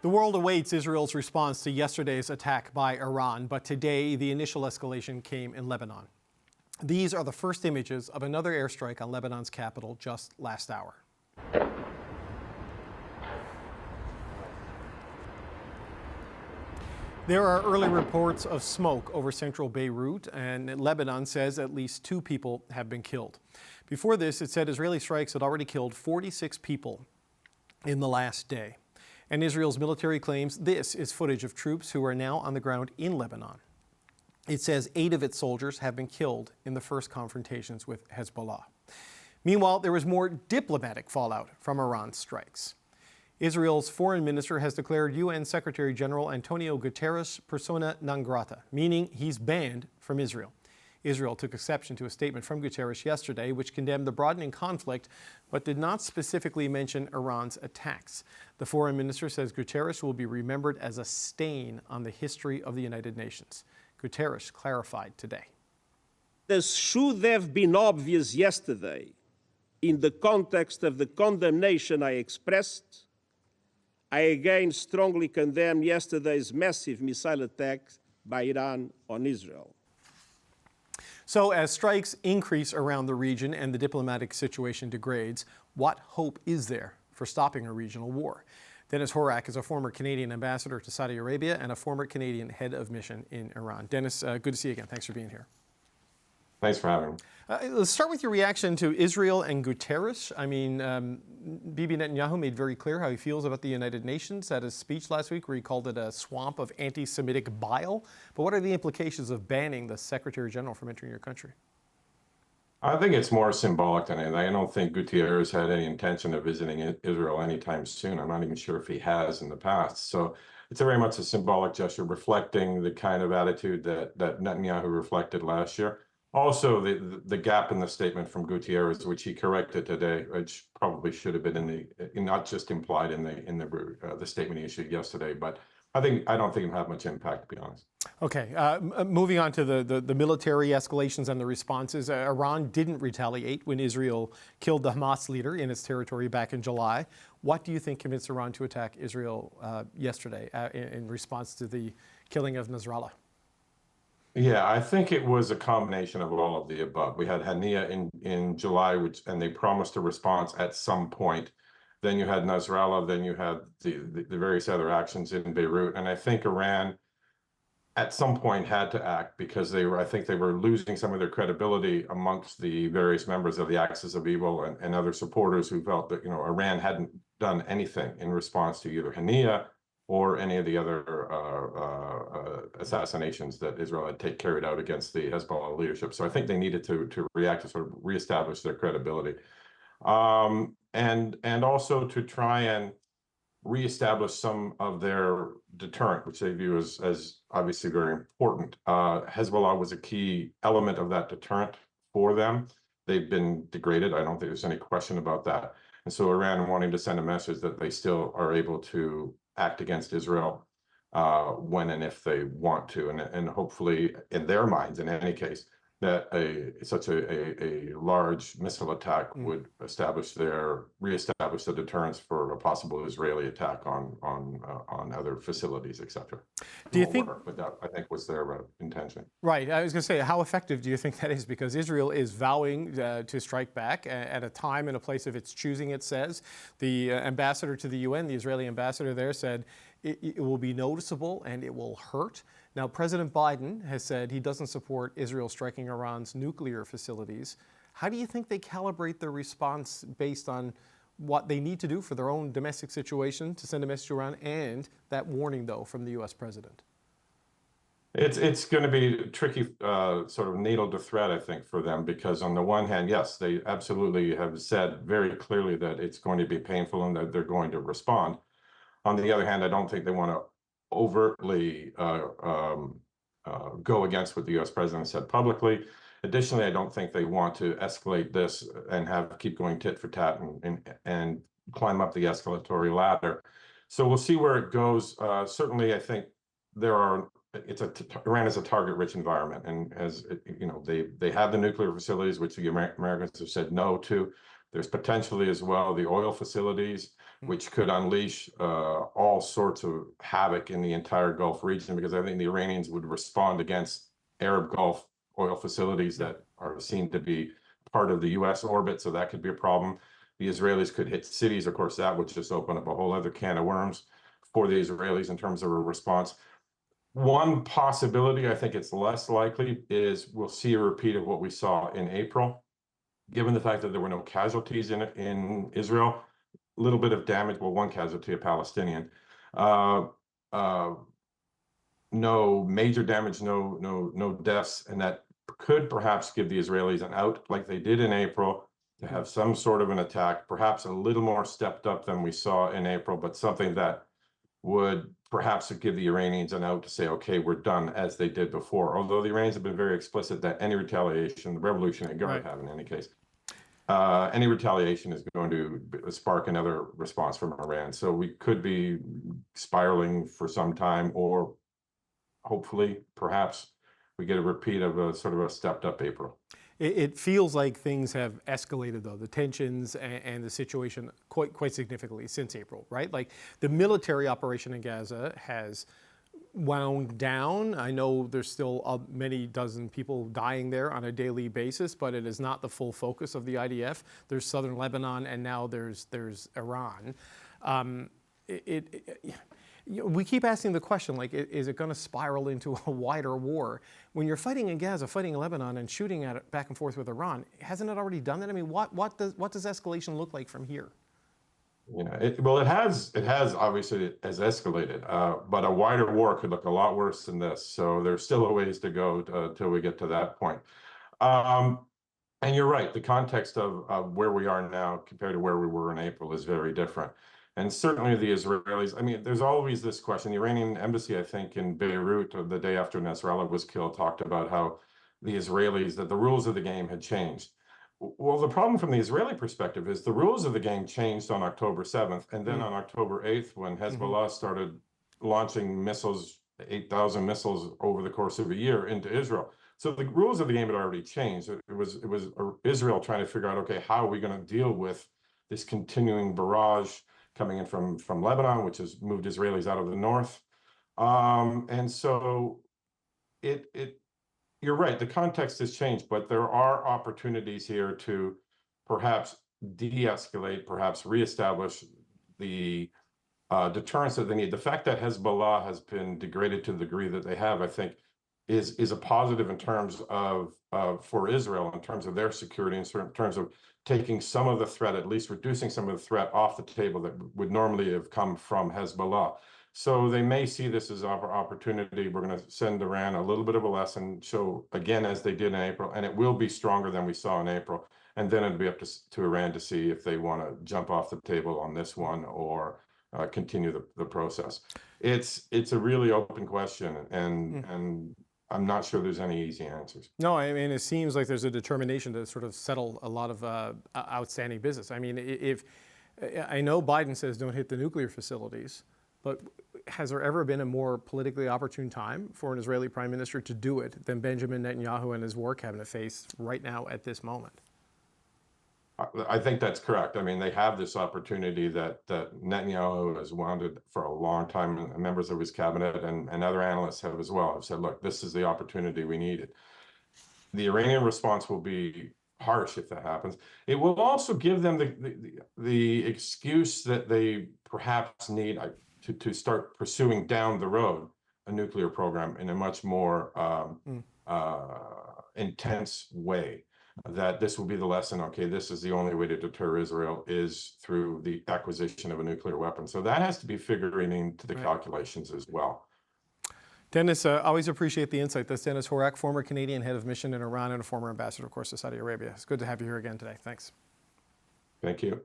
The world awaits Israel's response to yesterday's attack by Iran, but today the initial escalation came in Lebanon. These are the first images of another airstrike on Lebanon's capital just last hour. There are early reports of smoke over central Beirut, and Lebanon says at least 2 people have been killed. Before this, it said Israeli strikes had already killed 46 people in the last day. And Israel's military claims this is footage of troops who are now on the ground in Lebanon. It says 8 of its soldiers have been killed in the first confrontations with Hezbollah. Meanwhile, there was more diplomatic fallout from Iran's strikes. Israel's foreign minister has declared UN Secretary General Antonio Guterres persona non grata, meaning he's banned from Israel. Israel took exception to a statement from Guterres yesterday, which condemned the broadening conflict, but did not specifically mention Iran's attacks. The foreign minister says Guterres will be remembered as a stain on the history of the United Nations. Guterres clarified today. This should have been obvious yesterday in the context of the condemnation I expressed. I again strongly condemn yesterday's massive missile attack by Iran on Israel. So as strikes increase around the region and the diplomatic situation degrades, what hope is there for stopping a regional war? Dennis Horak is a former Canadian ambassador to Saudi Arabia and a former Canadian head of mission in Iran. Dennis, good to see you again. Thanks for being here. Thanks for having me. Let's start with your reaction to Israel and Guterres. I mean, Bibi Netanyahu made very clear how he feels about the United Nations at his speech last week, where he called it a swamp of anti-Semitic bile. But what are the implications of banning the Secretary General from entering your country? I think it's more symbolic than anything. I don't think Guterres had any intention of visiting Israel anytime soon. I'm not even sure if he has in the past. So it's very much a symbolic gesture reflecting the kind of attitude that Netanyahu reflected last year. Also, the gap in the statement from Guterres, which he corrected today, which probably should have been not just implied in the statement he issued yesterday, but I don't think it'll have much impact, to be honest. Okay, moving on to the military escalations and the responses. Iran didn't retaliate when Israel killed the Hamas leader in its territory back in July. What do you think convinced Iran to attack Israel yesterday in response to the killing of Nasrallah? Yeah, I think it was a combination of all of the above. We had Hania in July, and they promised a response at some point. Then you had Nasrallah, then you had the various other actions in Beirut. And I think Iran at some point had to act because I think they were losing some of their credibility amongst the various members of the Axis of Evil and other supporters who felt that, Iran hadn't done anything in response to either Hania or any of the other assassinations that Israel had carried out against the Hezbollah leadership. So I think they needed to react to sort of reestablish their credibility. And also to try and reestablish some of their deterrent, which they view as obviously very important. Hezbollah was a key element of that deterrent for them. They've been degraded. I don't think there's any question about that. And so Iran wanting to send a message that they still are able to act against Israel when and if they want to, and hopefully in their minds, in any case, that such a large missile attack would reestablish the deterrence for a possible Israeli attack on other facilities, etc. Do you think? But that, I think, was their intention. Right. I was going to say, how effective do you think that is? Because Israel is vowing to strike back at a time and a place of its choosing. It says the ambassador to the UN, the Israeli ambassador there, said it will be noticeable and it will hurt. Now, President Biden has said he doesn't support Israel striking Iran's nuclear facilities. How do you think they calibrate their response based on what they need to do for their own domestic situation to send a message to Iran and that warning, though, from the U.S. president? It's going to be a tricky sort of needle to thread, I think, for them, because on the one hand, yes, they absolutely have said very clearly that it's going to be painful and that they're going to respond. On the other hand, I don't think they want to overtly go against what the U.S. president said publicly. Additionally, I don't think they want to escalate this and have keep going tit for tat and climb up the escalatory ladder. So we'll see where it goes. Certainly, I think Iran is a target-rich environment, and as you know, they have the nuclear facilities, which the Americans have said no to. There's potentially as well the oil facilities, which could unleash all sorts of havoc in the entire Gulf region, because I think the Iranians would respond against Arab Gulf oil facilities that are seen to be part of the US orbit, so that could be a problem. The Israelis could hit cities. Of course, that would just open up a whole other can of worms for the Israelis in terms of a response. One possibility, I think it's less likely, is we'll see a repeat of what we saw in April. Given the fact that there were no casualties in Israel, a little bit of damage, well, one casualty, a Palestinian, no major damage, no deaths, and that could perhaps give the Israelis an out, like they did in April, to have some sort of an attack, perhaps a little more stepped up than we saw in April, but something that would perhaps give the Iranians an out to say, okay, we're done, as they did before. Although the Iranians have been very explicit that any retaliation, the Revolutionary Guard have in any case, any retaliation is going to spark another response from Iran. So we could be spiraling for some time, or hopefully, perhaps, we get a repeat of a sort of a stepped up April. It feels like things have escalated, though, the tensions and the situation quite significantly since April, right? Like the military operation in Gaza has wound down. I know there's still many dozen people dying there on a daily basis, but it is not the full focus of the IDF. There's southern Lebanon, and now there's Iran. We keep asking the question, like, is it going to spiral into a wider war? When you're fighting in Gaza, fighting in Lebanon, and shooting at it back and forth with Iran, hasn't it already done that? I mean, what does escalation look like from here? You know, it has obviously has escalated, but a wider war could look a lot worse than this. So there's still a ways to go till we get to that point. And you're right, the context of where we are now compared to where we were in April is very different. And certainly the Israelis, I mean, there's always this question. The Iranian embassy, I think, in Beirut, the day after Nasrallah was killed, talked about how the Israelis, that the rules of the game had changed. Well, the problem from the Israeli perspective is the rules of the game changed on October 7th. And then on October 8th, when Hezbollah started launching missiles, 8,000 missiles over the course of a year into Israel. So the rules of the game had already changed. It was Israel trying to figure out, okay, how are we going to deal with this continuing barrage coming in from Lebanon, which has moved Israelis out of the north. And so you're right, the context has changed, but there are opportunities here to perhaps de-escalate, perhaps reestablish the deterrence that they need. The fact that Hezbollah has been degraded to the degree that they have, I think, is a positive in terms of for Israel, in terms of their security, in terms of taking some of the threat, at least reducing some of the threat off the table that would normally have come from Hezbollah. So they may see this as an opportunity. We're going to send Iran a little bit of a lesson, show again, as they did in April, and it will be stronger than we saw in April. And then it'll be up to Iran to see if they want to jump off the table on this one or continue the process. It's a really open question, and I'm not sure there's any easy answers. No, I mean, it seems like there's a determination to sort of settle a lot of outstanding business. I mean, if I know Biden says don't hit the nuclear facilities, but has there ever been a more politically opportune time for an Israeli prime minister to do it than Benjamin Netanyahu and his war cabinet face right now at this moment? I think that's correct. I mean, they have this opportunity that Netanyahu has wanted for a long time, and members of his cabinet and other analysts have as well, have said, look, this is the opportunity we needed. The Iranian response will be harsh if that happens. It will also give them the excuse that they perhaps need to start pursuing down the road a nuclear program in a much more intense way. That this will be the lesson, okay, this is the only way to deter Israel is through the acquisition of a nuclear weapon. So that has to be figuring into the calculations as well. Dennis, always appreciate the insight. That's Dennis Horak, former Canadian head of mission in Iran and a former ambassador, of course, to Saudi Arabia. It's good to have you here again today. Thanks. Thank you.